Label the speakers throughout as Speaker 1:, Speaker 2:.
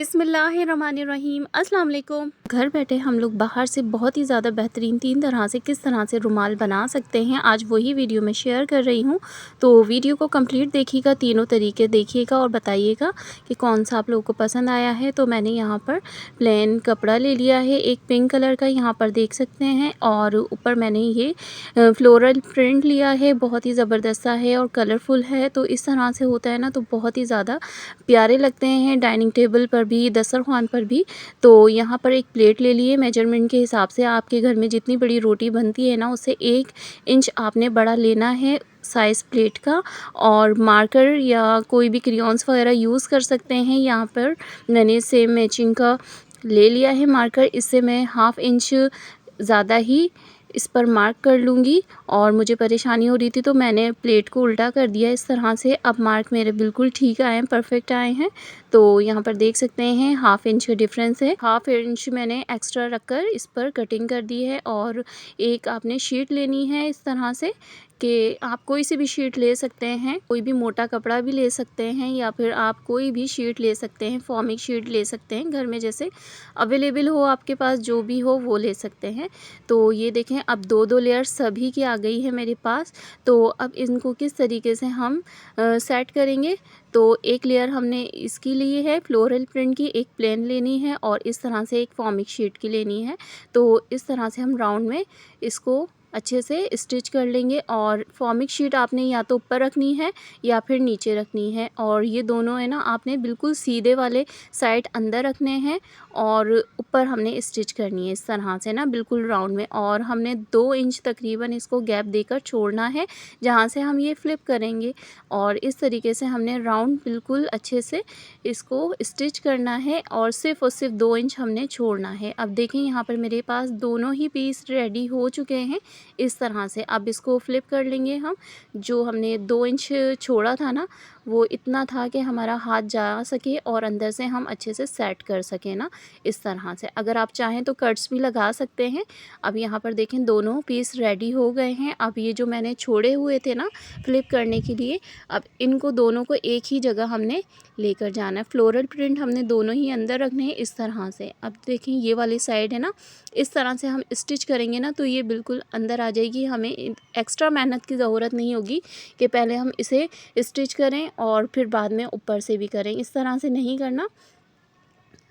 Speaker 1: बिस्मिल्लाहिर्रहमानिर्रहीम अस्सलाम वालेकुम। घर बैठे हम लोग बाहर से बहुत ही ज़्यादा बेहतरीन 3 तरह से किस तरह से रुमाल बना सकते हैं, आज वही वीडियो मैं शेयर कर रही हूँ। तो वीडियो को कंप्लीट देखिएगा, तीनों तरीके देखिएगा और बताइएगा कि कौन सा आप लोगों को पसंद आया है। तो मैंने यहाँ पर प्लेन कपड़ा ले लिया है, एक पिंक कलर का, यहाँ पर देख सकते हैं, और ऊपर मैंने ये फ्लोरल प्रिंट लिया है, बहुत ही ज़बरदस्त सा है और कलरफुल है। तो इस तरह से होता है ना, तो बहुत ही ज़्यादा प्यारे लगते हैं डाइनिंग टेबल पर भी, दस्तरखान पर भी। तो यहाँ पर एक प्लेट ले लिए, मेजरमेंट के हिसाब से आपके घर में जितनी बड़ी रोटी बनती है ना, उससे 1 इंच आपने बड़ा लेना है साइज़ प्लेट का। और मार्कर या कोई भी क्रेयॉन्स वगैरह यूज़ कर सकते हैं। यहाँ पर मैंने सेम मैचिंग का ले लिया है मार्कर, इससे मैं 1/2 इंच ज़्यादा ही इस पर मार्क कर लूँगी। और मुझे परेशानी हो रही थी तो मैंने प्लेट को उल्टा कर दिया इस तरह से। अब मार्क मेरे बिल्कुल ठीक आए हैं, परफेक्ट आए हैं। तो यहाँ पर देख सकते हैं 1/2 इंच का डिफरेंस है। 1/2 इंच मैंने एक्स्ट्रा रखकर इस पर कटिंग कर दी है। और एक आपने शीट लेनी है इस तरह से कि आप कोई सी भी शीट ले सकते हैं, कोई भी मोटा कपड़ा भी ले सकते हैं, या फिर आप कोई भी शीट ले सकते हैं, फॉर्मिक शीट ले सकते हैं, घर में जैसे अवेलेबल हो आपके पास, जो भी हो वो ले सकते हैं। तो ये देखें, अब 2-2 लेयर सभी की आ गई है मेरे पास। तो अब इनको किस तरीके से हम सेट करेंगे। तो एक लेयर हमने इसकी ली है फ्लोरल प्रिंट की, एक प्लेन लेनी है, और इस तरह से एक फॉर्मिक शीट की लेनी है। तो इस तरह से हम राउंड में इसको अच्छे से स्टिच कर लेंगे। और फॉर्मिक शीट आपने या तो ऊपर रखनी है या फिर नीचे रखनी है, और ये दोनों है ना आपने बिल्कुल सीधे वाले साइड अंदर रखने हैं, और ऊपर हमने स्टिच करनी है इस तरह से ना, बिल्कुल राउंड में। और हमने 2 इंच तकरीबन इसको गैप देकर छोड़ना है जहाँ से हम ये फ्लिप करेंगे। और इस तरीके से हमने राउंड बिल्कुल अच्छे से इसको स्टिच करना है, और सिर्फ 2 इंच हमने छोड़ना है। अब देखें, यहाँ पर मेरे पास दोनों ही पीस रेडी हो चुके हैं इस तरह से। अब इसको फ्लिप कर लेंगे हम। जो हमने 2 इंच छोड़ा था ना, वो इतना था कि हमारा हाथ जा सके और अंदर से हम अच्छे से सेट कर सकें ना, इस तरह से। अगर आप चाहें तो कट्स भी लगा सकते हैं। अब यहाँ पर देखें, दोनों पीस रेडी हो गए हैं। अब ये जो मैंने छोड़े हुए थे ना फ्लिप करने के लिए, अब इनको दोनों को एक ही जगह हमने लेकर जाना है। फ्लोरल प्रिंट हमने दोनों ही अंदर रखने हैं इस तरह से। अब देखें, ये वाली साइड है ना, इस तरह से हम स्टिच करेंगे ना, तो ये बिल्कुल अंदर आ जाएगी। हमें एक्स्ट्रा मेहनत की ज़रूरत नहीं होगी कि पहले हम इसे स्टिच करें और फिर बाद में ऊपर से भी करें। इस तरह से नहीं करना,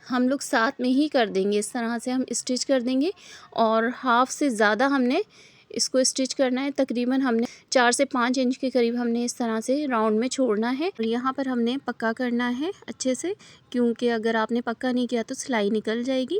Speaker 1: हम लोग साथ में ही कर देंगे। इस तरह से हम स्टिच कर देंगे। और 1/2 से ज़्यादा हमने इसको स्टिच करना है। तकरीबन हमने 4 से 5 इंच के करीब हमने इस तरह से राउंड में छोड़ना है। और यहाँ पर हमने पक्का करना है अच्छे से, क्योंकि अगर आपने पक्का नहीं किया तो सिलाई निकल जाएगी।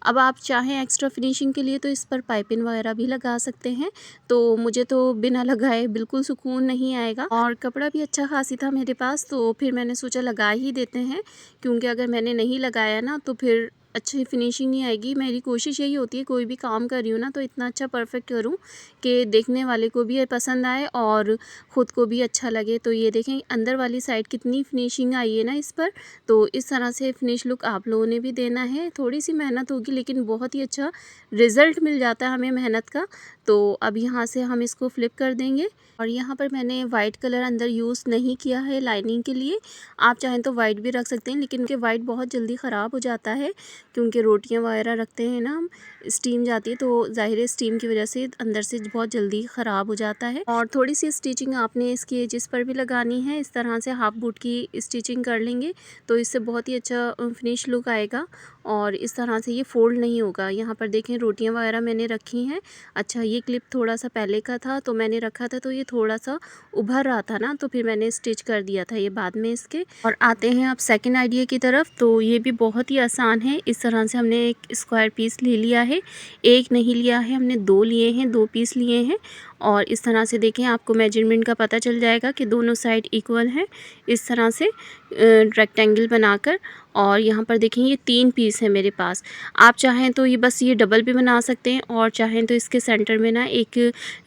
Speaker 1: अब आप चाहें एक्स्ट्रा फिनिशिंग के लिए तो इस पर पाइपिंग वगैरह भी लगा सकते हैं। तो मुझे तो बिना लगाए बिल्कुल सुकून नहीं आएगा, और कपड़ा भी अच्छा खासी था मेरे पास, तो फिर मैंने सोचा लगा ही देते हैं। क्योंकि अगर मैंने नहीं लगाया ना तो फिर अच्छी फिनिशिंग नहीं आएगी। मेरी कोशिश यही होती है, कोई भी काम कर रही हूँ ना तो इतना अच्छा परफेक्ट करूँ कि देखने वाले को भी पसंद आए और ख़ुद को भी अच्छा लगे। तो ये देखें, अंदर वाली साइड कितनी फिनिशिंग आई है ना इस पर। तो इस तरह से फिनिश लुक आप लोगों ने भी देना है। थोड़ी सी मेहनत होगी, लेकिन बहुत ही अच्छा रिज़ल्ट मिल जाता है हमें मेहनत का। तो अब यहाँ से हम इसको फ्लिप कर देंगे। और यहाँ पर मैंने वाइट कलर अंदर यूज़ नहीं किया है लाइनिंग के लिए। आप चाहें तो वाइट भी रख सकते हैं, लेकिन के वाइट बहुत जल्दी ख़राब हो जाता है, क्योंकि रोटियां वगैरह रखते हैं ना हम, स्टीम जाती है, तो ज़ाहिर है स्टीम की वजह से अंदर से बहुत जल्दी ख़राब हो जाता है। और थोड़ी सी स्टिचिंग आपने इसकी एजेस पर भी लगानी है। इस तरह से हाफ बूट की स्टिचिंग कर लेंगे तो इससे बहुत ही अच्छा फिनिश लुक आएगा, और इस तरह से ये फोल्ड नहीं होगा। यहाँ पर देखें, रोटियां वगैरह मैंने रखी हैं। अच्छा, ये क्लिप थोड़ा सा पहले का था तो मैंने रखा था, तो ये थोड़ा सा उभर रहा था ना, तो फिर मैंने स्टिच कर दिया था ये बाद में इसके। और आते हैं आप सेकंड आइडिया की तरफ। तो ये भी बहुत ही आसान है। इस तरह से हमने एक स्क्वायर पीस ले लिया है, एक नहीं लिया है हमने, 2 लिए हैं, 2 पीस लिए हैं। और इस तरह से देखें, आपको मेजरमेंट का पता चल जाएगा कि दोनों साइड इक्वल हैं। इस तरह से रेक्टेंगल बनाकर, और यहाँ पर देखें ये 3 पीस है मेरे पास। आप चाहें तो ये बस ये डबल भी बना सकते हैं, और चाहें तो इसके सेंटर में ना एक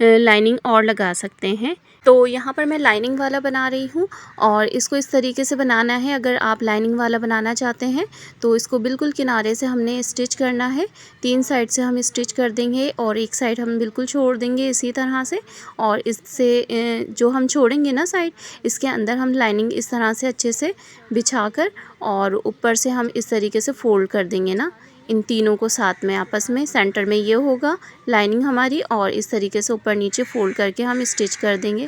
Speaker 1: लाइनिंग और लगा सकते हैं। तो यहाँ पर मैं लाइनिंग वाला बना रही हूँ, और इसको इस तरीके से बनाना है। अगर आप लाइनिंग वाला बनाना चाहते हैं तो इसको बिल्कुल किनारे से हमने स्टिच करना है। 3 साइड से हम स्टिच कर देंगे, और एक साइड हम बिल्कुल छोड़ देंगे इसी तरह तरह से। और इससे जो हम छोड़ेंगे ना साइड, इसके अंदर हम लाइनिंग इस तरह से अच्छे से बिछाकर और ऊपर से हम इस तरीके से फ़ोल्ड कर देंगे ना इन तीनों को साथ में आपस में। सेंटर में ये होगा लाइनिंग हमारी और इस तरीके से ऊपर नीचे फ़ोल्ड करके हम स्टिच कर देंगे।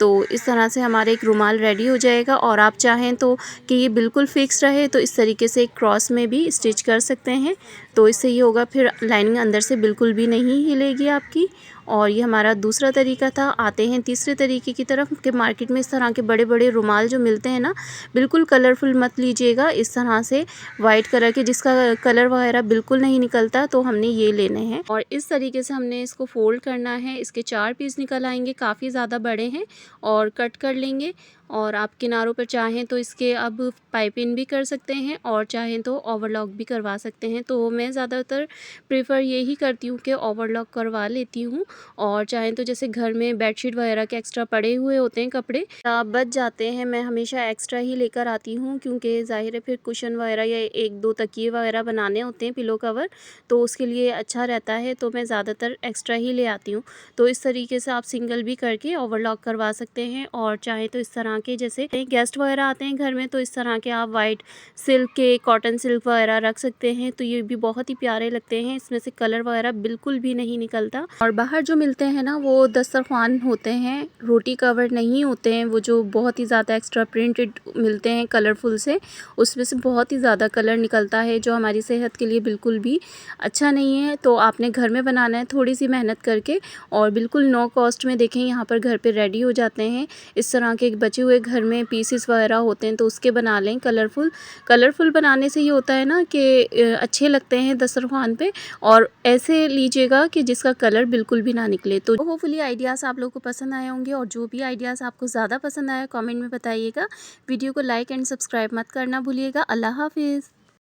Speaker 1: तो इस तरह से हमारा एक रुमाल रेडी हो जाएगा। और आप चाहें तो कि ये बिल्कुल फिक्स रहे तो इस तरीके से एक क्रॉस में भी स्टिच कर सकते हैं। तो इससे ये होगा फिर लाइनिंग अंदर से बिल्कुल भी नहीं हिलेगी आपकी। और ये हमारा दूसरा तरीका था। आते हैं तीसरे तरीके की तरफ कि मार्केट में इस तरह के बड़े बड़े रुमाल जो मिलते हैं ना, बिल्कुल कलरफुल मत लीजिएगा, इस तरह से वाइट कलर के जिसका कलर वगैरह बिल्कुल नहीं निकलता, तो हमने ये लेने हैं। और इस तरीके से हमने इसको फोल्ड करना है। इसके 4 पीस निकल आएंगे, काफ़ी ज़्यादा बड़े हैं, और कट कर लेंगे। और आप किनारों पर चाहें तो इसके अब पाइपिंग भी कर सकते हैं और चाहें तो ओवरलॉक भी करवा सकते हैं। तो मैं ज़्यादातर प्रेफर यही करती हूँ कि ओवरलॉक करवा लेती हूँ। और चाहें तो जैसे घर में बेडशीट वगैरह के एक्स्ट्रा पड़े हुए होते हैं कपड़े बच जाते हैं, मैं हमेशा एक्स्ट्रा ही लेकर आती हूँ, क्योंकि ज़ाहिर है फिर कुशन वगैरह या 1-2 तकिए वगैरह बनाने होते हैं, पिलो कवर, तो उसके लिए अच्छा रहता है। तो मैं ज़्यादातर एक्स्ट्रा ही ले आती हूँ। तो इस तरीके से आप सिंगल भी करके ओवरलॉक करवा सकते हैं। और चाहे तो इस तरह के जैसे गेस्ट वगैरह आते हैं घर में, तो इस तरह के आप वाइट सिल्क के, कॉटन सिल्क वगैरह रख सकते हैं। तो ये भी बहुत ही प्यारे लगते हैं, इसमें से कलर वगैरह बिल्कुल भी नहीं निकलता। और बाहर जो मिलते हैं ना वो दस्तरखान होते हैं, रोटी कवर नहीं होते हैं, वो जो बहुत ही ज़्यादा एक्स्ट्रा प्रिंटेड मिलते हैं कलरफुल से, उसमें से बहुत ही ज़्यादा कलर निकलता है जो हमारी सेहत के लिए बिल्कुल भी अच्छा नहीं है। तो आपने घर में बनाना है थोड़ी सी मेहनत करके, और बिल्कुल नो कॉस्ट में देखें यहाँ पर घर पे रेडी हो जाते हैं। इस तरह के बचे हुए घर में पीसेस वगैरह होते हैं तो उसके बना लें कलरफुल बनाने से ये होता है ना कि अच्छे लगते हैं दस्तरखान पे। और ऐसे लीजिएगा कि जिसका कलर बिल्कुल भी ना निकले। तो होपफुली आइडियाज़ आप लोगों को पसंद आए होंगे, और जो भी आइडियाज़ आपको ज़्यादा पसंद आया कमेंट में बताइएगा। वीडियो को लाइक एंड सब्सक्राइब मत करना भूलिएगा। अल्लाह हाफिज़।